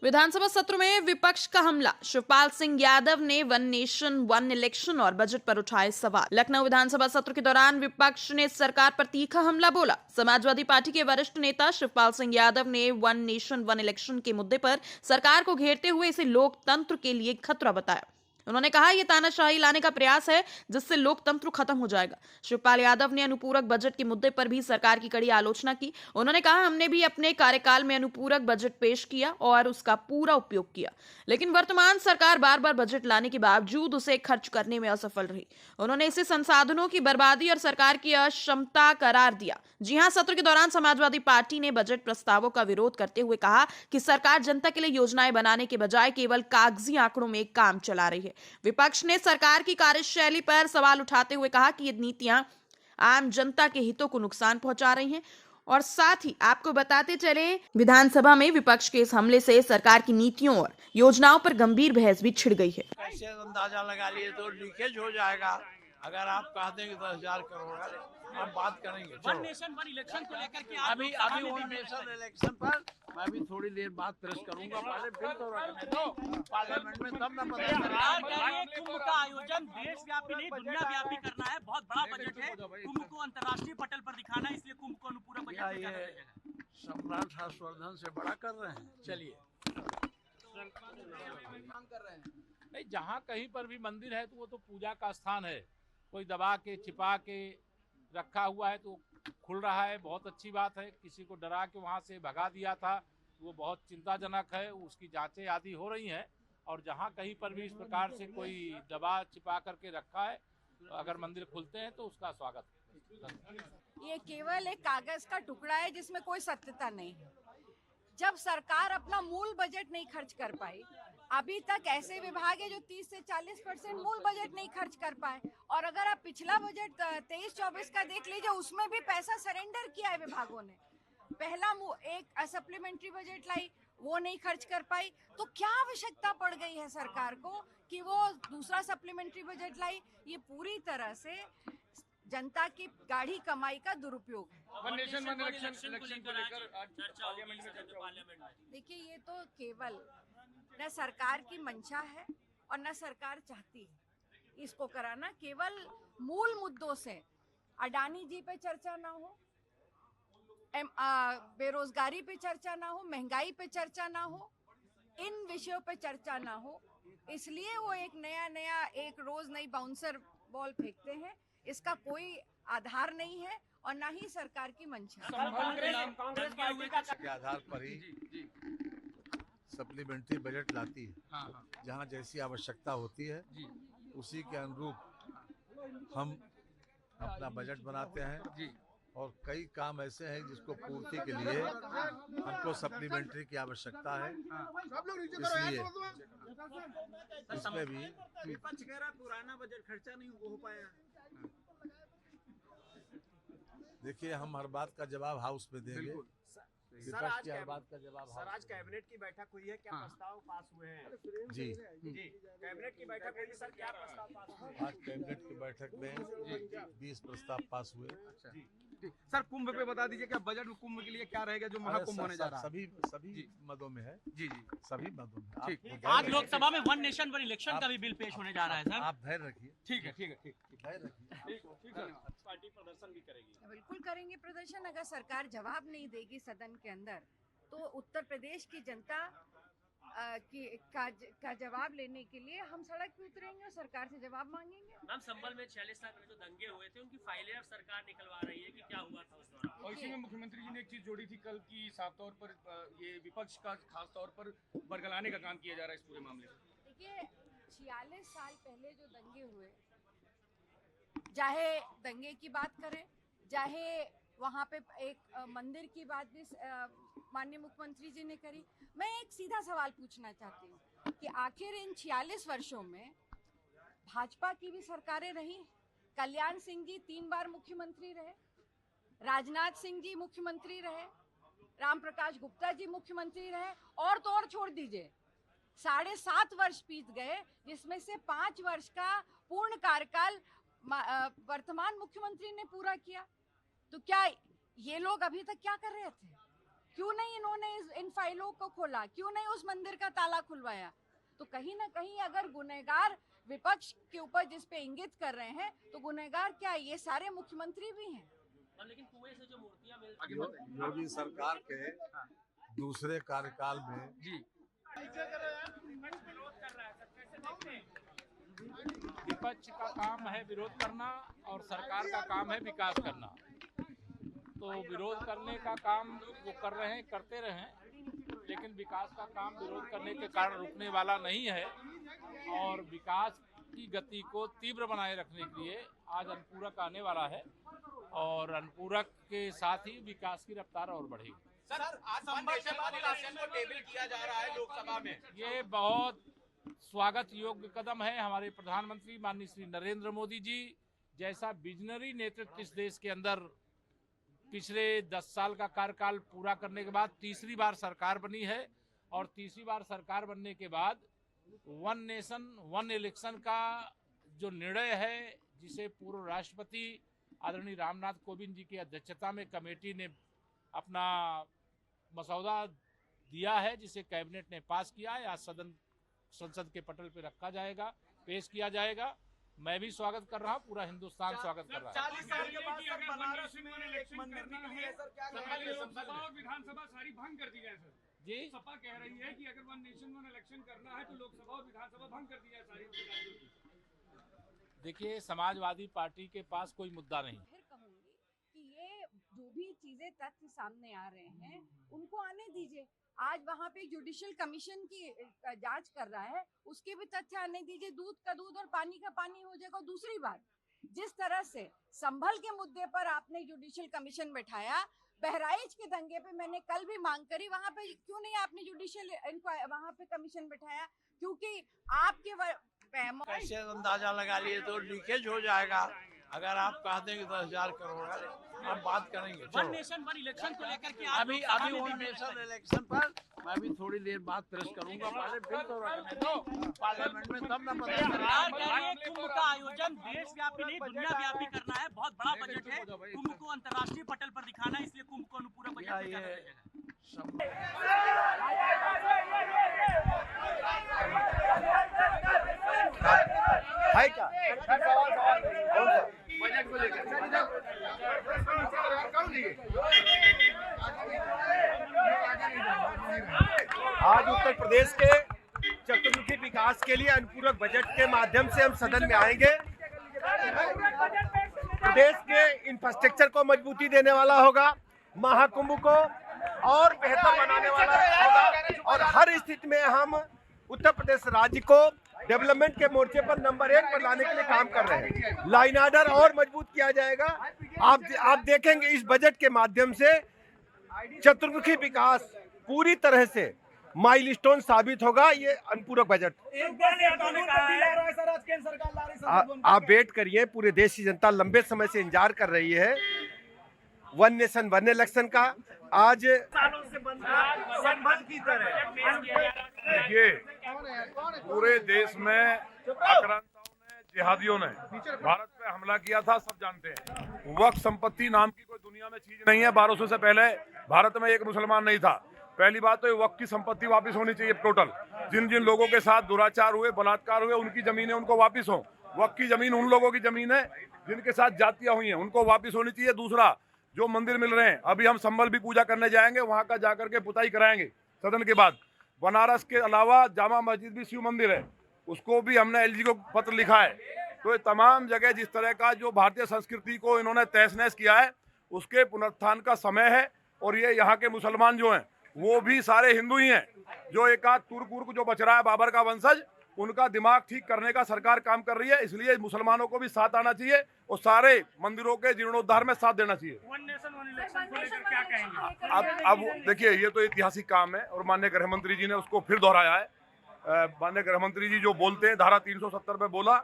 विधानसभा सत्र में विपक्ष का हमला। शिवपाल सिंह यादव ने वन नेशन वन इलेक्शन और बजट पर उठाए सवाल। लखनऊ विधानसभा सत्र के दौरान विपक्ष ने सरकार पर तीखा हमला बोला। समाजवादी पार्टी के वरिष्ठ नेता शिवपाल सिंह यादव ने वन नेशन वन इलेक्शन के मुद्दे पर सरकार को घेरते हुए इसे लोकतंत्र के लिए खतरा बताया। उन्होंने कहा यह तानाशाही लाने का प्रयास है जिससे लोकतंत्र खत्म हो जाएगा। शिवपाल यादव ने अनुपूरक बजट के मुद्दे पर भी सरकार की कड़ी आलोचना की। उन्होंने कहा हमने भी अपने कार्यकाल में अनुपूरक बजट पेश किया और उसका पूरा उपयोग किया, लेकिन वर्तमान सरकार बार बार बजट लाने के बावजूद उसे खर्च करने में असफल रही। उन्होंने इसे संसाधनों की बर्बादी और सरकार की अक्षमता करार दिया। जी हां, सत्र के दौरान समाजवादी पार्टी ने बजट प्रस्तावों का विरोध करते हुए कहा कि सरकार जनता के लिए योजनाएं बनाने के बजाय केवल कागजी आंकड़ों में काम चला रही है। विपक्ष ने सरकार की कार्यशैली पर सवाल उठाते हुए कहा कि ये नीतियां आम जनता के हितों को नुकसान पहुंचा रही हैं। और साथ ही आपको बताते चले, विधानसभा में विपक्ष के इस हमले से सरकार की नीतियों और योजनाओं पर गंभीर बहस भी छिड़ गई है। कैसे अंदाजा लगा लिए तो लीकेज हो जाएगा। अगर आप कह देंगे 10,000 करोड़ आप बात करेंगे। वन नेशन वन इलेक्शन को लेकर के अभी वन नेशन इलेक्शन पर मैं भी थोड़ी देर बाद प्रेस करूंगा। पहले बिल तो रखने दो पार्लियामेंट में, तब ना पता चलेगा। कुंभ का आयोजन देशव्यापी नहीं दुनियाव्यापी करना है। बहुत बड़ा बजट है। कुंभ को अंतर्राष्ट्रीय पटल पर दिखाना है, इसलिए कुंभ को अनुपूरक बजट ये सम्राट हर्षवर्धन से बड़ा कर रहे हैं। चलिए, नहीं, जहाँ कहीं पर भी मंदिर है तो वो तो पूजा का स्थान है। कोई दबा के छिपा के रखा हुआ है तो खुल रहा है, बहुत अच्छी बात है। किसी को डरा के वहाँ से भगा दिया था, वो बहुत चिंताजनक है। उसकी जांचें आदि हो रही हैं, और जहाँ कहीं पर भी इस प्रकार से कोई दबा छिपा करके रखा है, तो अगर मंदिर खुलते हैं तो उसका स्वागत है। ये केवल एक कागज का टुकड़ा है जिसमें कोई सत्यता नहीं है। जब सरकार अपना मूल बजट नहीं खर्च कर पाई, अभी तक ऐसे विभाग है जो 30 से 40% मूल बजट नहीं खर्च कर पाए, और अगर आप पिछला बजट 23-24 का देख लीजिए, उसमें भी पैसा सरेंडर किया है विभागों ने। पहला एक सप्लीमेंट्री बजट लाई, वो नहीं खर्च कर पाई, तो क्या आवश्यकता पड़ गई है सरकार को कि वो दूसरा सप्लीमेंट्री बजट लाई? ये पूरी तरह से जनता की गाढ़ी कमाई का दुरुपयोग है। वन नेशन वन इलेक्शन को लेकर आज पार्लियामेंट में चर्चा। देखिए, ये तो केवल न सरकार की मंशा है और न सरकार चाहती है इसको कराना। केवल मूल मुद्दों से अडानी जी पे चर्चा ना हो, बेरोजगारी पे चर्चा ना हो, महंगाई पे चर्चा ना हो, इन विषयों पे चर्चा ना हो, इसलिए वो एक नया एक रोज नई बाउंसर बॉल फेंकते हैं। इसका कोई आधार नहीं है और ना ही सरकार की मंशा। कांग्रेस के आधार पर ही सप्लीमेंट्री बजट लाती है। जहाँ जैसी आवश्यकता होती है उसी के अनुरूप हम अपना बजट बनाते हैं, और कई काम ऐसे हैं जिसको पूर्ति के लिए हमको सप्लीमेंट्री की आवश्यकता है। इसलिए इसमें भी विपक्ष कह रहा पुराना बजट खर्चा नहीं हो पाया। देखिए, हम हर बात का जवाब हाउस में देंगे। विपक्ष की हर बात का जवाब सर, आज कैबिनेट की बैठक हुई है, क्या प्रस्ताव पास हुए हैं? जी कैबिनेट की बैठक हुई सर, क्या प्रस्ताव पास हुए? आज कैबिनेट की बैठक में 20 प्रस्ताव पास हुए। सर, कुंभ पे बता दीजिए क्या बजट में कुंभ के लिए क्या रहेगा जो महाकुंभ होने जा रहा है? सभी मदों में है। जी सभी मदों में। आज लोकसभा में वन नेशन वन इलेक्शन का भी बिल पेश होने जा रहा है सर। आप धैर्य रखिए। ठीक है। धैर्य रखिए। पार्टी प्रदर्शन भी करेगी। बिल्कुल करेंगे प्रदर्शन। अगर सरकार जवाब नहीं देगी सदन के अंदर, तो उत्तर प्रदेश की जनता का जवाब लेने के लिए हम सड़क पे उतरेंगे और सरकार से जवाब मांगेंगे। मैम, संभल में 46 साल पहले जो दंगे हुए थे उनकी फाइलें सरकार निकलवा रही है कि क्या हुआ था उस दौरान? और इसी में मुख्यमंत्री जी ने एक चीज जोड़ी थी कल की, साफ तौर पर ये विपक्ष का खास तौर पर बरगलाने का काम किया जा रहा है इस पूरे मामले में। देखिए, 46 साल पहले जो दंगे हुए, चाहे दंगे की बात करें, चाहे वहाँ पे एक मंदिर की बात भी माननीय मुख्यमंत्री जी ने करी। मैं एक सीधा सवाल पूछना चाहती हूँ कि आखिर इन 46 वर्षों में भाजपा की भी सरकारें रही। कल्याण सिंह जी 3 बार मुख्यमंत्री रहे, राजनाथ सिंह जी मुख्यमंत्री रहे, राम प्रकाश गुप्ता जी मुख्यमंत्री रहे, और तो और छोड़ दीजिए 7.5 वर्ष बीत गए, जिसमें से 5 वर्ष का पूर्ण कार्यकाल वर्तमान मुख्यमंत्री ने पूरा किया। तो क्या ये लोग अभी तक क्या कर रहे थे? क्यों नहीं इन्होंने इन फाइलों को खोला, क्यों नहीं उस मंदिर का ताला खुलवाया? तो कहीं ना कहीं अगर गुनहगार विपक्ष के ऊपर जिस पे इंगित कर रहे हैं, तो गुनहगार क्या ये सारे मुख्यमंत्री भी हैं? लेकिन कुएं से जो मूर्तियां मिल योगी सरकार के दूसरे कार्यकाल में जी विपक्ष का काम है विरोध करना और सरकार का काम है विकास करना। तो विरोध करने का काम वो कर रहे हैं, करते रहें, लेकिन विकास का काम विरोध करने के कारण रुकने वाला नहीं है। और विकास की गति को तीव्र बनाए रखने के लिए आज अनुपूरक आने वाला है और अनुपूरक के साथ ही विकास की रफ्तार और बढ़ेगी। सर, आज वन नेशन वन इलेक्शन को टेबल किया जा रहा है लोकसभा में। ये बहुत स्वागत योग्य कदम है। हमारे प्रधानमंत्री माननीय श्री नरेंद्र मोदी जी जैसा विजनरी नेतृत्व इस देश के अंदर पिछले 10 साल का कार्यकाल पूरा करने के बाद तीसरी बार सरकार बनी है और तीसरी बार सरकार बनने के बाद वन नेशन वन इलेक्शन का जो निर्णय है, जिसे पूर्व राष्ट्रपति आदरणीय रामनाथ कोविंद जी की अध्यक्षता में कमेटी ने अपना मसौदा दिया है, जिसे कैबिनेट ने पास किया है, आज संसद के पटल पे रखा जाएगा, पेश किया जाएगा। मैं भी स्वागत कर रहा हूँ, पूरा हिंदुस्तान स्वागत कर रहा है। 40 साल के बाद सर बनारस में एक मंदिर नहीं है सर, क्या कहेंगे? लोकसभा और विधानसभा सारी भंग कर दी जाए सर। जी, सपा कह रही है कि अगर वन नेशन वन इलेक्शन करना है तो लोकसभा और विधानसभा भंग कर दी जाए सारी। देखिए, समाजवादी पार्टी के पास कोई मुद्दा नहीं। फिर कहूंगी कि ये जो भी चीजें तथ्य सामने आ रहे हैं उनको आने दीजिए। आज वहाँ पे जुडिशियल कमीशन की जांच कर रहा है, उसके भी तथ्य आने दीजिए। दूध का दूध और पानी का पानी हो जाएगा। दूसरी बात, जिस तरह से संभल के मुद्दे पर आपने जुडिशियल कमीशन बैठाया, बहराइच के दंगे पे मैंने कल भी मांग करी, वहाँ पे क्यों नहीं आपने जुडिशियल वहाँ पे कमीशन बैठाया? क्योंकि आपके कैसे अंदाजा लगा लिए तो लीकेज हो जाएगा। अगर आप कह देंगे 10,000 करोड़, आप बात करेंगे। वन नेशन वन इलेक्शन को लेकर के आप अभी वन नेशन इलेक्शन पर मैं भी थोड़ी देर बाद प्रेस करूंगा। पहले बिल तो रखने दो पार्लियामेंट में, तब न पता सरकार कह रही है कुंभ का आयोजन देशव्यापी नहीं दुनियाव्यापी करना है, बहुत बड़ा बजट है, कुंभ को अंतर्राष्ट्रीय पटल पर दिखाना है, इसलिए कुंभ को अनुपूरक बजट में क्या करेगा? है क्या बजट को लेकर आज उत्तर प्रदेश के चतुर्मुखी विकास के लिए अनुपूरक बजट के माध्यम से हम सदन में आएंगे। प्रदेश के इंफ्रास्ट्रक्चर को मजबूती देने वाला होगा, महाकुंभ को और बेहतर बनाने वाला होगा और हर स्थिति में हम उत्तर प्रदेश राज्य को डेवलपमेंट के मोर्चे पर नंबर 1 पर लाने के लिए काम कर रहे हैं। लाइन ऑर्डर और मजबूत किया जाएगा। आप देखेंगे इस बजट के माध्यम से चतुर्मुखी विकास पूरी तरह से माइलस्टोन साबित होगा। ये अनुपूरक बजट आप वेट करिए, पूरे देश की जनता लंबे समय से इंतजार कर रही है वन नेशन वन इलेक्शन का। आज देखिए, पूरे देश में आक्रांताओं ने, जिहादियों ने भारत पे हमला किया था, सब जानते हैं। वक्फ संपत्ति नाम की कोई दुनिया में चीज नहीं है। 1200 से पहले भारत में एक मुसलमान नहीं था। पहली बात तो ये वक्फ की संपत्ति वापस होनी चाहिए टोटल। जिन जिन लोगों के साथ दुराचार हुए, बलात्कार हुए, उनकी जमीनें उनको वापस हो। वक्फ की जमीन उन लोगों की जमीन है जिनके साथ जातियां हुई हैं, उनको वापस होनी चाहिए। दूसरा, जो मंदिर मिल रहे हैं, अभी हम संभल भी पूजा करने जाएंगे, वहां का जाकर के पुताई कराएंगे सदन के बाद। बनारस के अलावा जामा मस्जिद भी शिव मंदिर है, उसको भी हमने एलजी को पत्र लिखा है। तो ये तमाम जगह जिस तरह का जो भारतीय संस्कृति को इन्होंने तहस नहस किया है, उसके पुनरुत्थान का समय है। और ये यहाँ के मुसलमान जो हैं वो भी सारे हिंदू ही हैं। जो एक आध तुर्क जो बच रहा है बाबर का वंशज, उनका दिमाग ठीक करने का सरकार काम कर रही है। इसलिए मुसलमानों को भी साथ आना चाहिए और सारे मंदिरों के जीर्णोद्धार में साथ देना चाहिए। वन नेशन वन इलेक्शन को लेकर क्या कहेंगे? अब देखिए, ये तो ऐतिहासिक काम है और माननीय गृह मंत्री जी ने उसको फिर दोहराया है। माननीय गृह मंत्री जी जो बोलते हैं, धारा 370 में बोला,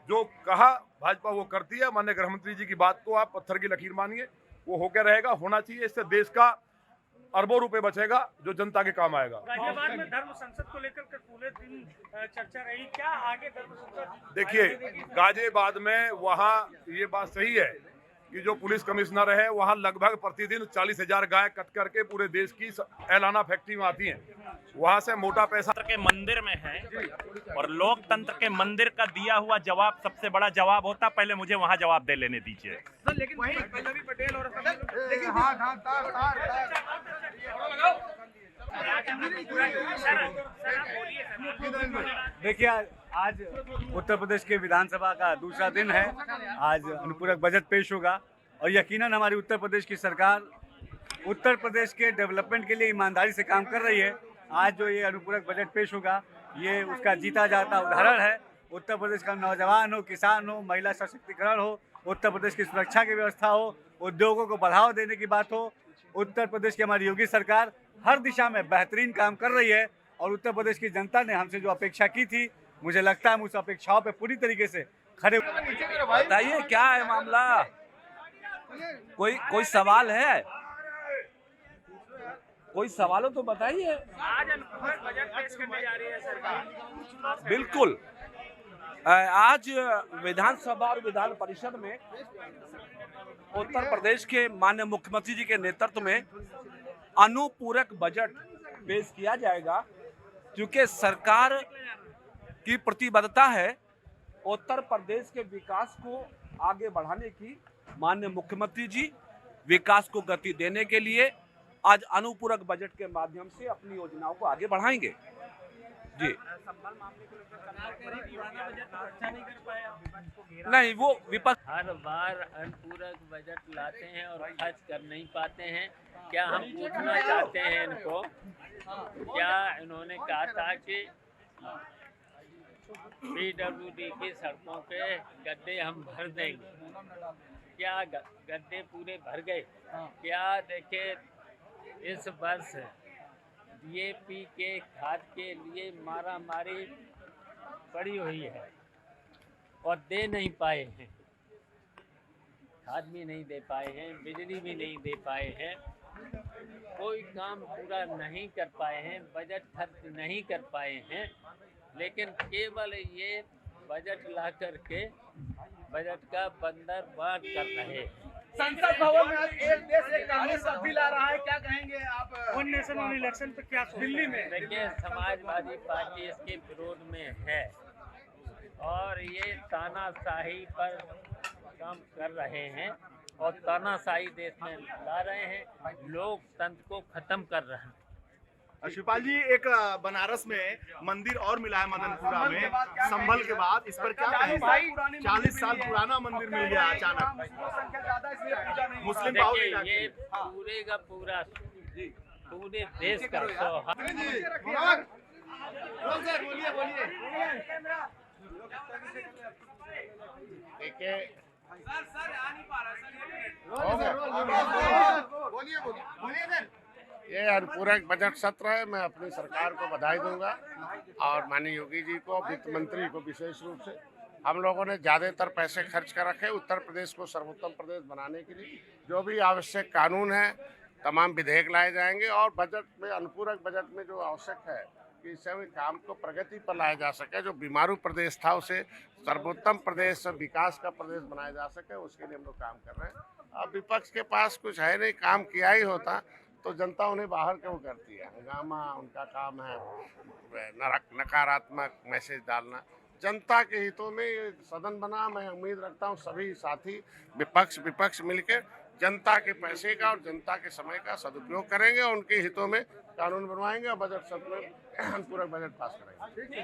जो कहा भाजपा वो करती है। माननीय गृह मंत्री जी की बात को आप पत्थर की लकीर मानिए, वो होकर रहेगा, होना चाहिए। इससे देश का अरबों रुपए बचेगा जो जनता के काम आएगा। गाजियाबाद में धर्म संसद को लेकर पूरे दिन चर्चा रही, क्या आगे धर्म संसद? देखिए, गाजियाबाद में वहाँ ये बात सही है कि जो पुलिस कमिश्नर है वहाँ लगभग प्रतिदिन 40,000 गाय कट करके पूरे देश की एलाना फैक्ट्री में आती हैं। वहाँ से मोटा पैसा के मंदिर में है और लोकतंत्र के मंदिर का दिया हुआ जवाब सबसे बड़ा जवाब होता। पहले मुझे वहाँ जवाब दे लेने दीजिए। लेकिन वही पल्लवी पटेल और देखिए, आज उत्तर प्रदेश के विधानसभा का दूसरा दिन है। आज अनुपूरक बजट पेश होगा और यकीनन हमारी उत्तर प्रदेश की सरकार उत्तर प्रदेश के डेवलपमेंट के लिए ईमानदारी से काम कर रही है। आज जो ये अनुपूरक बजट पेश होगा, ये उसका जीता जाता उदाहरण है। उत्तर प्रदेश का नौजवान हो, किसान हो, महिला सशक्तिकरण हो, उत्तर प्रदेश की सुरक्षा की व्यवस्था हो, उद्योगों को बढ़ावा देने की बात हो, उत्तर प्रदेश की हमारी योगी सरकार हर दिशा में बेहतरीन काम कर रही है। और उत्तर प्रदेश की जनता ने हमसे जो अपेक्षा की थी, मुझे लगता है हम उस अपेक्षाओं पे पूरी तरीके से खड़े। बताइए क्या है मामला? कोई सवाल है? कोई सवाल हो तो बताइए। आज अनुपूरक बजट पेश करने जा रही है सरकार। बिल्कुल, आज विधानसभा और विधान परिषद में उत्तर प्रदेश के माननीय मुख्यमंत्री जी के नेतृत्व में अनुपूरक बजट पेश किया जाएगा, क्योंकि सरकार की प्रतिबद्धता है उत्तर प्रदेश के विकास को आगे बढ़ाने की। माननीय मुख्यमंत्री जी विकास को गति देने के लिए आज अनुपूरक बजट के माध्यम से अपनी योजनाओं को आगे बढ़ाएंगे। जी नहीं, वो विपक्ष हर बार अनुपूरक बजट लाते हैं और खर्च कर नहीं पाते हैं। क्या हम पूछना चाहते हैं इनको, क्या इन्होंने कहा था कि PWD की सड़कों के गड्ढे हम भर देंगे? क्या गड्ढे पूरे भर गए? क्या देखे इस वर्ष DAP के खाद के लिए मारामारी पड़ी हुई है और दे नहीं पाए हैं। खाद भी नहीं दे पाए हैं, बिजली भी नहीं दे पाए हैं, कोई काम पूरा नहीं कर पाए हैं, बजट खर्च नहीं कर पाए हैं। लेकिन केवल ये बजट ला करके बजट का बंदरबांट कर रहे हैं। संसद भवन में एक देश एक कानून का बिल आ रहा है, क्या कहेंगे आप? वन नेशन वन इलेक्शन पे क्या दिल्ली में? देखिए, समाजवादी पार्टी इसके विरोध में है और ये तानाशाही पर काम कर रहे हैं और तानाशाही देश में ला रहे हैं, लोकतंत्र को खत्म कर रहे हैं। शिवपाल जी, एक बनारस में मंदिर और मिला है मदनपुरा में, संभल के बाद, इस पर क्या कहेंगे? 40 साल पुराना मंदिर मिल गया अचानक। मुस्लिम देखिए, ये पूरे का पूरा पूरे देश का देखिए, ये अनुपूरक बजट सत्र है। मैं अपनी सरकार को बधाई दूंगा और माननीय योगी जी को, वित्त मंत्री को विशेष रूप से। हम लोगों ने ज़्यादातर पैसे खर्च कर रखे उत्तर प्रदेश को सर्वोत्तम प्रदेश बनाने के लिए। जो भी आवश्यक कानून है, तमाम विधेयक लाए जाएंगे और बजट में, अनुपूरक बजट में जो आवश्यक है कि इससे काम को प्रगति पर लाया जा सके, जो बीमारू प्रदेश था उसे सर्वोत्तम प्रदेश, विकास का प्रदेश बनाया जा सके, उसके लिए हम लोग काम कर रहे हैं। अब विपक्ष के पास कुछ है नहीं, काम किया ही होता तो जनता उन्हें बाहर क्यों करती है? हंगामा उनका काम है, नकारात्मक मैसेज डालना। जनता के हितों में ये सदन बना। मैं उम्मीद रखता हूँ सभी साथी विपक्ष मिलकर जनता के पैसे का और जनता के समय का सदुपयोग करेंगे और उनके हितों में कानून बनवाएंगे और बजट सत्र में अनुपूरक बजट पास करेंगे।